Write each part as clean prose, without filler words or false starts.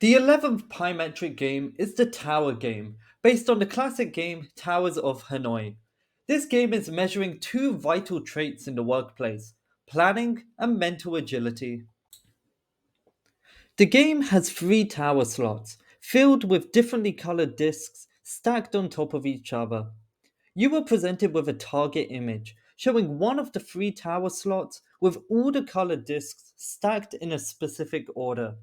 The 11th Pymetric game is the Tower game, based on the classic game Towers of Hanoi. This game is measuring two vital traits in the workplace: planning and mental agility. The game has three tower slots, filled with differently colored discs stacked on top of each other. You were presented with a target image, showing one of the three tower slots with all the colored discs stacked in a specific order.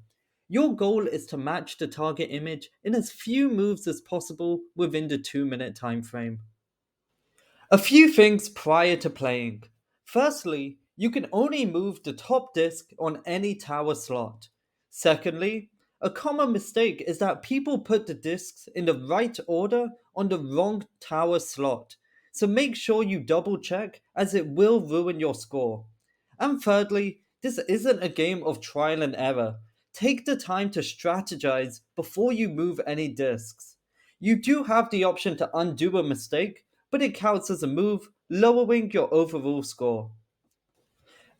Your goal is to match the target image in as few moves as possible within the 2 minute time frame. A few things prior to playing. Firstly, you can only move the top disk on any tower slot. Secondly, a common mistake is that people put the disks in the right order on the wrong tower slot. So make sure you double check as it will ruin your score. And thirdly, this isn't a game of trial and error. Take the time to strategize before you move any disks. You do have the option to undo a mistake, but it counts as a move, lowering your overall score.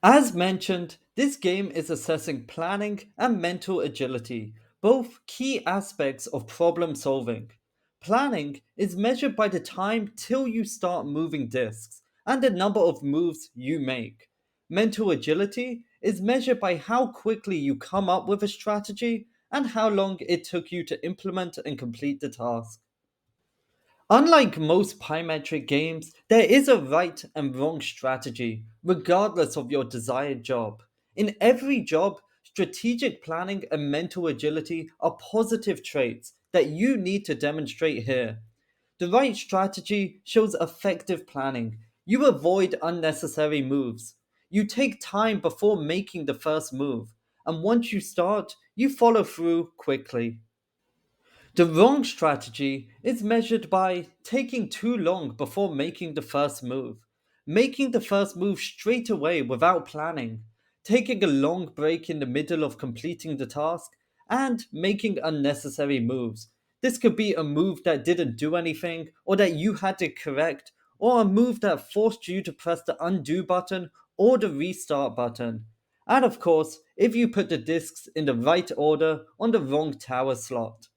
As mentioned, this game is assessing planning and mental agility, both key aspects of problem solving. Planning is measured by the time till you start moving disks and the number of moves you make. Mental agility is measured by how quickly you come up with a strategy and how long it took you to implement and complete the task. Unlike most Pymetric games, there is a right and wrong strategy, regardless of your desired job. In every job, strategic planning and mental agility are positive traits that you need to demonstrate here. The right strategy shows effective planning. You avoid unnecessary moves. You take time before making the first move, and once you start, you follow through quickly. The wrong strategy is measured by taking too long before making the first move, making the first move straight away without planning, taking a long break in the middle of completing the task, and making unnecessary moves. This could be a move that didn't do anything, or that you had to correct, or a move that forced you to press the undo button or the restart button. And of course, if you put the discs in the right order on the wrong tower slot.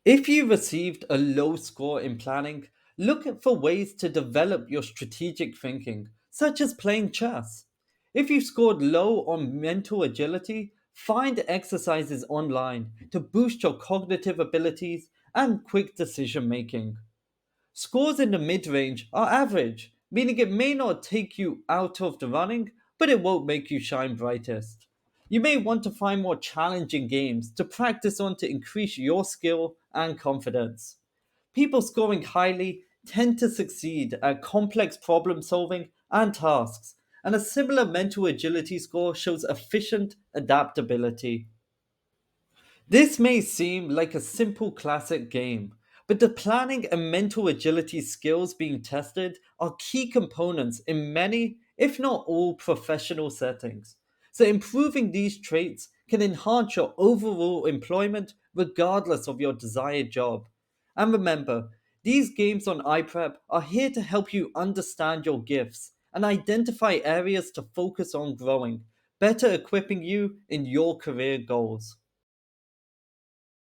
If you received a low score in planning, look for ways to develop your strategic thinking, such as playing chess. If you scored low on mental agility, find exercises online to boost your cognitive abilities and quick decision making. Scores in the mid range are average, meaning it may not take you out of the running, but it won't make you shine brightest. You may want to find more challenging games to practice on to increase your skill and confidence. People scoring highly tend to succeed at complex problem solving and tasks, and a similar mental agility score shows efficient adaptability. This may seem like a simple classic game, but the planning and mental agility skills being tested are key components in many, if not all, professional settings. So, improving these traits can enhance your overall employment regardless of your desired job. And remember, these games on iPrep are here to help you understand your gifts and identify areas to focus on growing, better equipping you in your career goals.